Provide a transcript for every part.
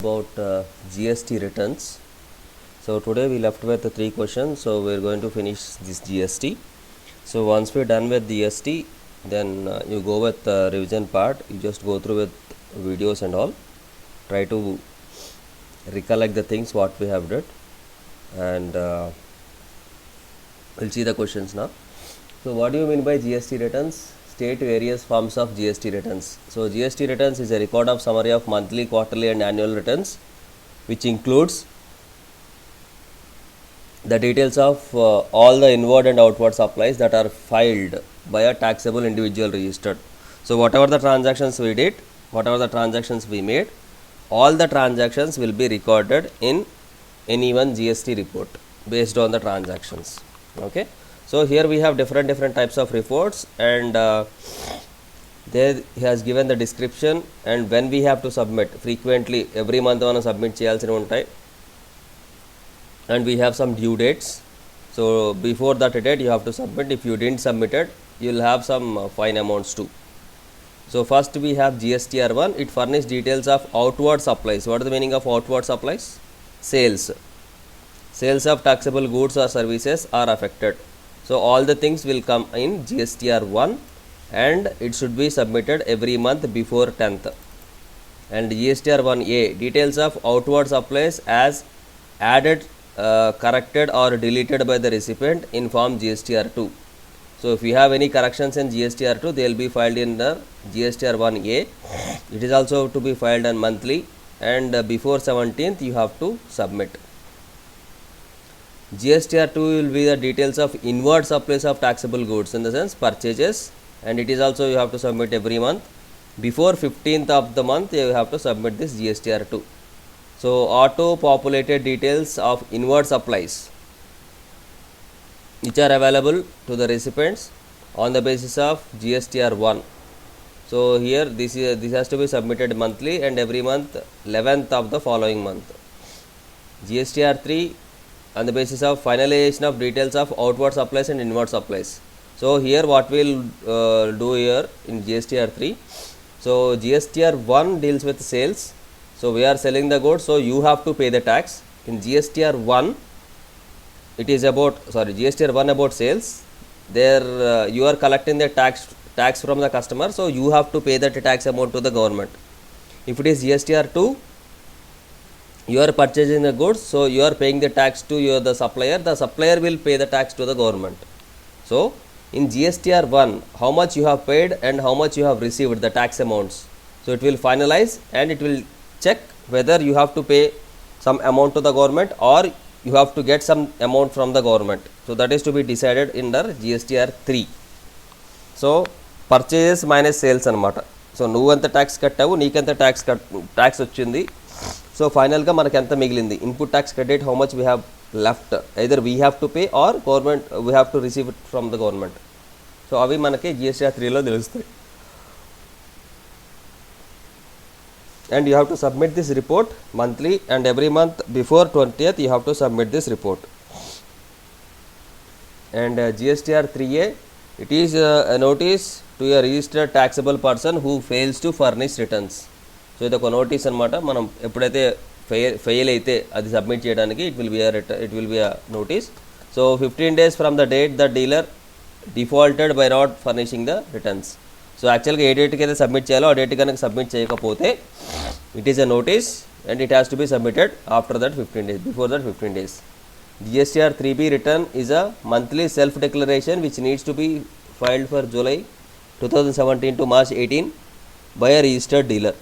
About GST returns. So today we left with the 3 questions, so we're going to finish this GST. So once we're done with GST, then you go with the revision part. You just go through with videos and all, try to recollect the things what we have did, and we'll see the questions now. So what do you mean by GST returns? State various forms of GST returns. So GST returns is a record of summary of monthly, quarterly and annual returns, which includes the details of all the inward and outward supplies that are filed by a taxable individual registered. So whatever the transactions we did, whatever the transactions we made, all the transactions will be recorded in any one GST report based on the transactions. Okay. So here we have different types of reports, and there he has given the description and when we have to submit. Frequently every month మనం submit చేయాల్సినవి ఉంటాయి, and we have some due dates. So before that date you have to submit. If you didn't submit it, you will have some fine amounts too. So first we have GSTR1. It furnishes details of outward supplies. What is the meaning of outward supplies? Sales of taxable goods or services are affected. So all the things will come in GSTR1, and it should be submitted every month before 10th. And GSTR1A, details of outward supplies as added, corrected or deleted by the recipient in form GSTR2. So if you have any corrections in GSTR2, they will be filed in the GSTR1A. It is also to be filed on monthly, and before 17th you have to submit. GSTR2 will be the details of inward supplies of taxable goods, in the sense purchases, and it is also you have to submit every month. Before 15th of the month you have to submit this GSTR2. So auto populated details of inward supplies which are available to the recipients on the basis of GSTR1. So here this has to be submitted monthly and every month 11th of the following month. GSTR3 on the basis of finalization of details of outward supplies and inward supplies. So here what we'll do here in GSTR3. So GSTR1 deals with sales. So we are selling the goods, so you have to pay the tax. In GSTR1 it is about, GSTR1 about sales. There you are collecting the tax from the customer, so you have to pay that tax amount to the government. If it is GSTR2, you are purchasing the goods, so you are paying the tax to the supplier. The supplier will pay the tax to the government. So in GSTR1, how much you have paid and how much you have received, the tax amounts. So it will finalize and it will check whether you have to pay some amount to the government or you have to get some amount from the government. So that is to be decided in the GSTR3. So purchases minus sales anamata. So నువ్వెంత tax కట్టావు, నీకెంత tax వచ్చింది. So final ga manaku enta migilindi, input tax credit, how much we have left, either we have to pay or government we have to receive it from the government. So avi manaki GSTR3 lo telustayi, and you have to submit this report monthly, and every month before 20th you have to submit this report. And GSTR3A, it is a notice to a registered taxable person who fails to furnish returns. So ఇది ఒక notice అనమాట. మనం ఎప్పుడైతే fail అయితే అది submit చేయడానికి it will be a notice. So 15 days from the date the dealer defaulted by not furnishing the returns. So యాక్చువల్గా ఏ డేట్కి అయితే సబ్మిట్ చేయాలో ఆ డేట్ కనుక సబ్మిట్ చేయకపోతే it is a notice and it has to be submitted after that 15 days, before that 15 days. GSTR3B return is a monthly self declaration which needs to be filed for July 2017 to March 18 by a registered dealer.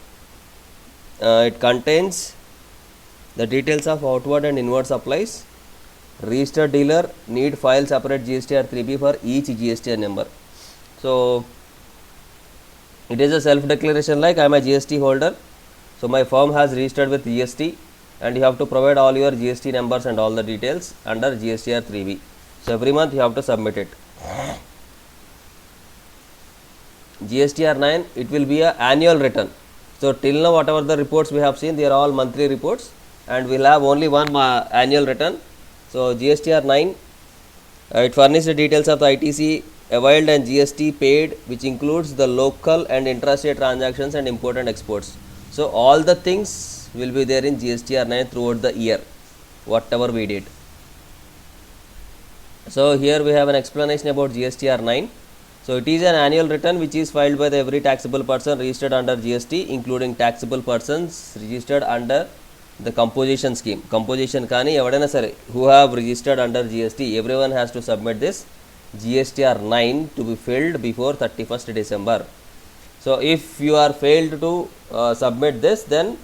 It contains the details of outward and inward supplies. Registered dealer need file separate GSTR3B for each GSTR number. So it is a self declaration, like I am a GST holder, so my firm has registered with GST, and you have to provide all your GST numbers and all the details under GSTR3B. So every month you have to submit it. GSTR9, it will be a annual return. So till now whatever the reports we have seen, they are all monthly reports, and we will have only one annual return. So GSTR9, it furnishes the details of the ITC availed and GST paid, which includes the local and intrastate transactions and import and exports. So all the things will be there in GSTR 9 throughout the year, whatever we did. So here we have an explanation about GSTR 9. So it is an annual return which is filed by every taxable person registered under GST, including taxable persons registered under the composition scheme. Composition kani evadaina sare who have registered under GST, everyone has to submit this GSTR 9 to be filled before 31st December. So if you are failed to submit this, then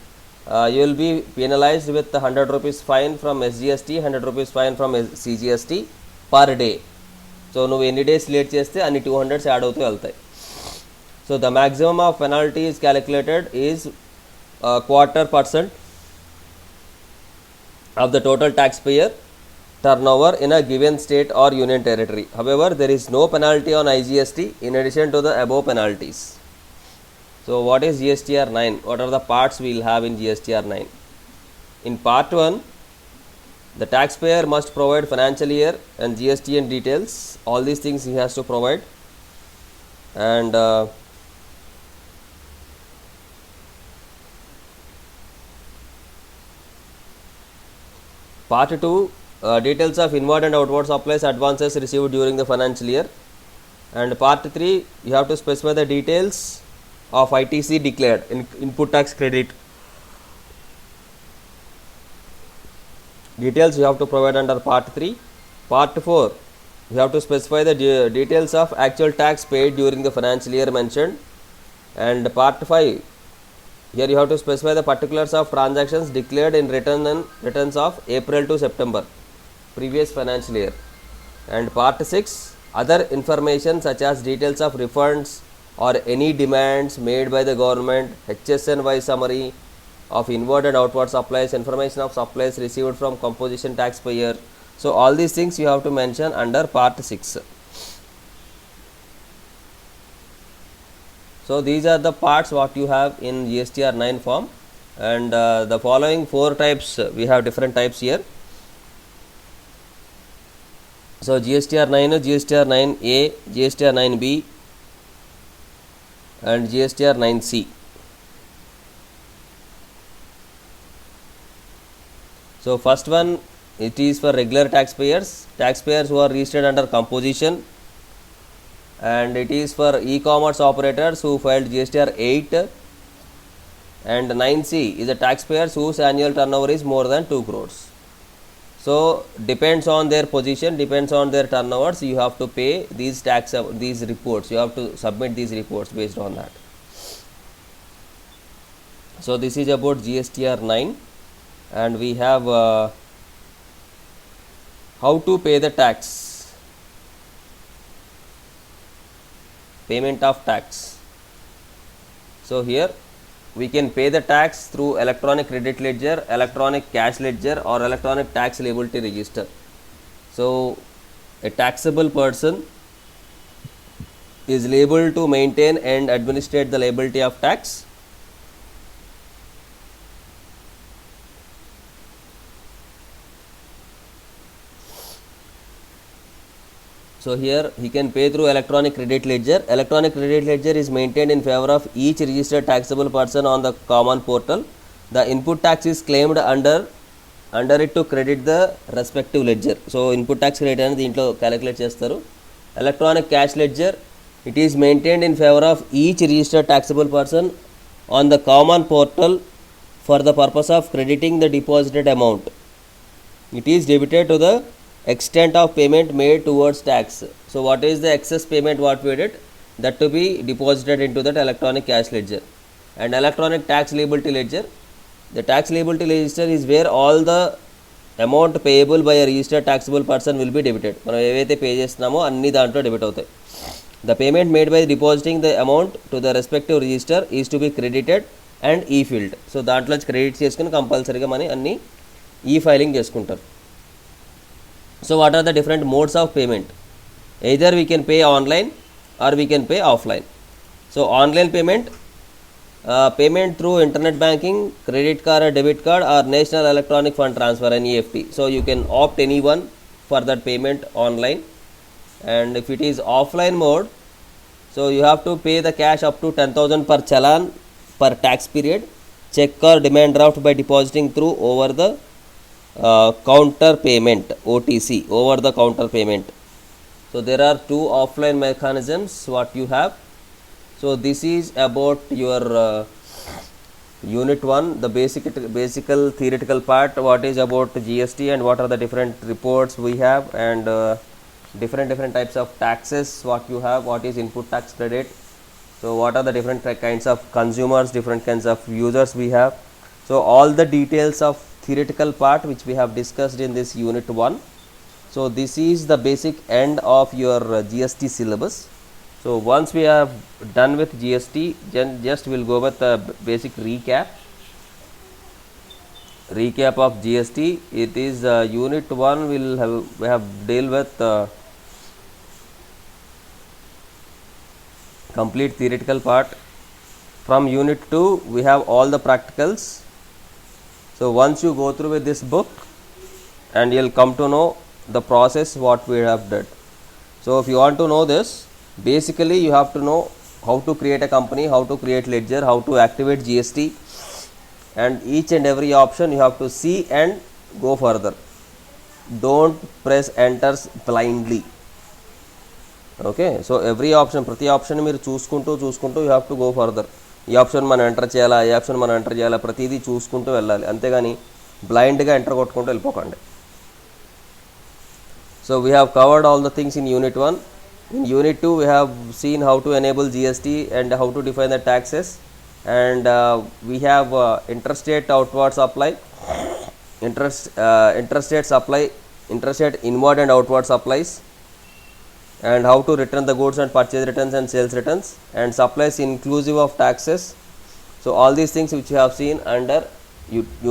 you will be penalized with 100 rupees fine from SGST, 100 rupees fine from CGST per day. So నువ్వు ఎన్ని days late చేస్తే అన్ని 200 add అవుతూ వెళ్తాయి. So the maximum of penalty is calculated is 0.25% of the total taxpayer turnover in a given state or union territory. However, there is no penalty on IGST in addition to the above penalties. So what is GSTR 9? What are the parts we will have in GSTR 9? In part 1, the taxpayer must provide financial year and GSTN details. All these things he has to provide. And part 2, details of inward and outward supplies advances received during the financial year. And part 3, you have to specify the details of ITC declared in input tax credit. Details you have to provide under part 3. Part 4, you have to specify the details of actual tax paid during the financial year mentioned. And part 5, here you have to specify the particulars of transactions declared in returns of April to September previous financial year. And part 6, other information such as details of refunds or any demands made by the government, HSNY summary of inward and outward supplies, information of supplies received from composition taxpayer. So all these things you have to mention under part 6. So these are the parts what you have in GSTR 9 form, and the following 4 types, we have different types here. So GSTR 9, GSTR 9A, GSTR 9B and GSTR 9C. So first one, it is for regular taxpayers who are registered under composition, and it is for e-commerce operators who filed GSTR 8, and 9C is the taxpayers whose annual turnover is more than 2 crores. So depends on their position, depends on their turnovers, you have to pay these these reports, you have to submit these reports based on that. So this is about GSTR 9, and we have how to pay the tax, payment of tax. So here we can pay the tax through electronic credit ledger, electronic cash ledger or electronic tax liability register. So a taxable person is liable to maintain and administrate the liability of tax. So here he can pay through electronic credit ledger. Electronic credit ledger is maintained in favor of each registered taxable person on the common portal. The input tax is claimed under it to credit the respective ledger. So input tax credit అనేది దీంట్లో calculate చేస్తారు. Electronic cash ledger, it is maintained in favor of each registered taxable person on the common portal for the purpose of crediting the deposited amount. It is debited to the extent of payment made towards tax. So what is the excess payment what we did, that to be deposited into that electronic cash ledger. And electronic tax liability ledger, the tax liability ledger is where all the amount payable by a registered taxable person will be debited. మనం ఏవైతే pay చేస్తున్నామో అన్ని దాంట్లో debit అవుతాయి. The payment made by depositing the amount to the respective register is to be credited and e-filled. So దాంట్లో credit చేసుకుని కంపల్సరీగా money అన్ని ఈ-ఫైలింగ్ చేసుకుంటారు. So what are the different modes of payment? Either we can pay online or we can pay offline. So online payment, payment through internet banking, credit card or debit card or national electronic fund transfer, NEFT. So you can opt any one for that payment online. And if it is offline mode, so you have to pay the cash up to 10,000 per challan per tax period. check or demand draft by depositing through over the counter payment, OTC, over the counter payment. So there are two offline mechanisms what you have. So this is about your unit 1, the basical theoretical part, what is about GST and what are the different reports we have, and different types of taxes what you have, what is input tax credit, so what are the different kinds of consumers, different kinds of users we have. So all the details of theoretical part which we have discussed in this unit 1. So this is the basic end of your GST syllabus. So once we have done with GST, then just we'll go with the basic recap of GST. It is unit 1 we have deal with complete theoretical part. From unit 2 we have all the practicals. So once you go through with this book, and you'll come to know the process what we have done. So if you want to know this, basically you have to know how to create a company, how to create ledger, how to activate GST, and each and every option you have to see and go further. Don't press enters blindly. Okay, so every option, ప్రతి option మీరు చూసుకుంటూ you have to go further. ఈ option మనం enter చేయాలా, ఈ option మనం enter చేయాలా, ప్రతిదీ చూసుకుంటూ వెళ్ళాలి, అంతేగాని బ్లైండ్గా ఎంటర్ కొట్టుకుంటూ వెళ్ళిపోకండి. So we have covered all the things in unit 1. In unit 2 we have seen how to enable GST and how to define the taxes, and we have interstate outward supply, interstate supply, interstate inward and outward supplies, and how to return the goods and purchase returns and sales returns, and supplies inclusive of taxes. So all these things which you have seen under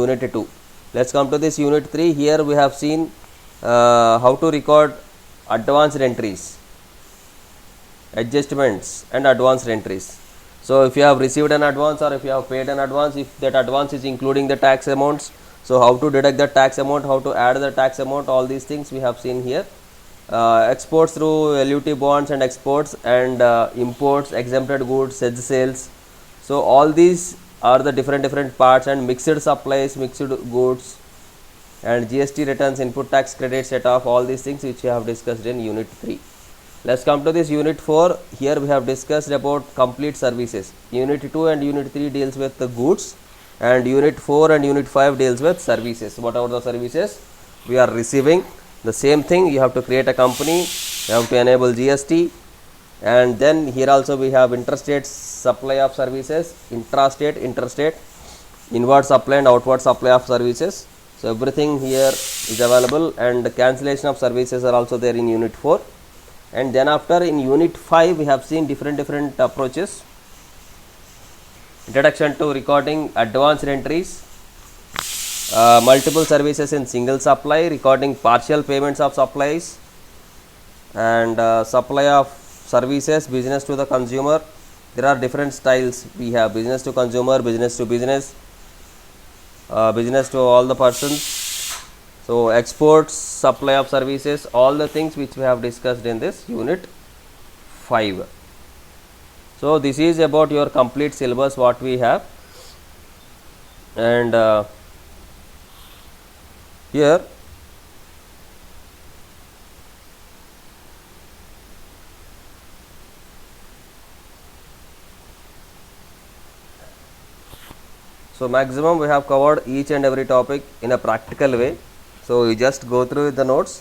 unit 2. Let's come to this unit 3. Here we have seen how to record advanced entries, adjustments and advanced entries. So if you have received an advance or if you have paid an advance, if that advance is including the tax amounts, so how to deduct the tax amount, how to add the tax amount, all these things we have seen here. Exports through LUT bonds and exports, and imports, exempted goods, sedge sales. So all these are the different parts, and mixed supplies, mixed goods, and GST returns, input tax credit, set off, all these things which we have discussed in unit 3. Let's come to this unit 4. Here we have discussed about complete services. Unit 2 and unit 3 deals with the goods, and unit 4 and unit 5 deals with services. Whatever the services we are receiving, the same thing, you have to create a company, you have to enable GST, and then here also we have interstate supply of services, intrastate, interstate, inward supply and outward supply of services. So everything here is available, and the cancellation of services are also there in unit 4. And then after in unit 5 we have seen different approaches. Introduction to recording advanced entries, multiple services in single supply, recording partial payments of supplies, and supply of services, business to the consumer. There are different styles we have: business to consumer, business to business, business to all the persons. So exports, supply of services, all the things which we have discussed in this unit 5. So this is about your complete syllabus what we have, and here so maximum we have covered each and every topic in a practical way. So you just go through the notes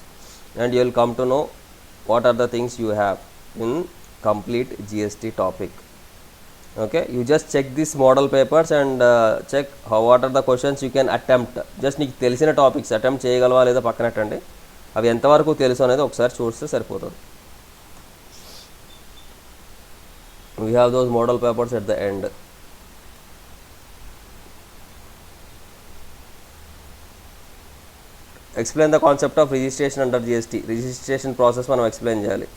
and you will come to know what are the things you have in complete GST topic. Okay, you just check these model papers and check what are the questions you can attempt. Just నీకు తెలిసిన topics attempt చేయగలవా లేదా పక్కనట్టండి, అవి ఎంతవరకు తెలుసు అనేది ఒకసారి చూస్తే సరిపోతుంది. We have those model papers at the end. Explain the concept of registration under GST. Registration process మనం explain చేయాలి.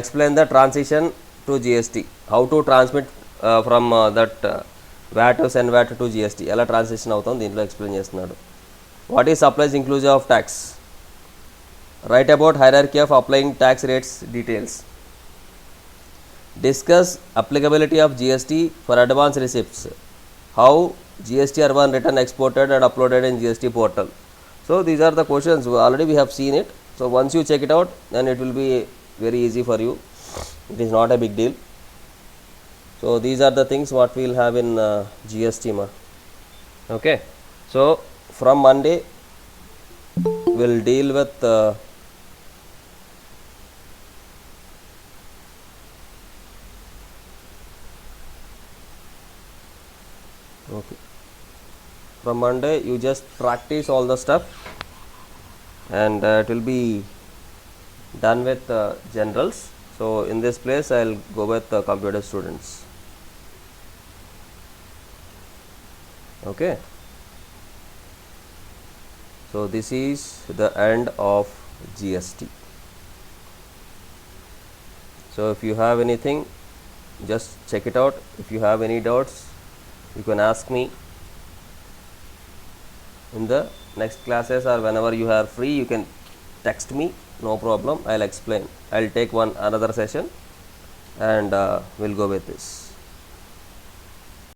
Explain the transition to GST. How to transmit from that VAT and VAT to GST. ఎలా transition అవుతుంది దీంట్లో explain చేస్తున్నాడు. What is supplies inclusive of tax? Write about hierarchy of applying tax rates details. Discuss applicability of GST for advance receipts. How GSTR1 written, exported and uploaded in GST portal. So these are the questions. Already we have seen it. So once you check it out, then it will be very easy for you. It is not a big deal. So these are the things what we will have in GST ma. Okay. So from Monday we'll deal with okay. From Monday you just practice all the stuff, and it will be done with generals. So in this place I'll go with computer students. Okay. So this is the end of GST. So if you have anything, just check it out. If you have any doubts, you can ask me in the next classes, or whenever you are free you can text me, no problem. I'll explain. I'll take another session, and we'll go with this.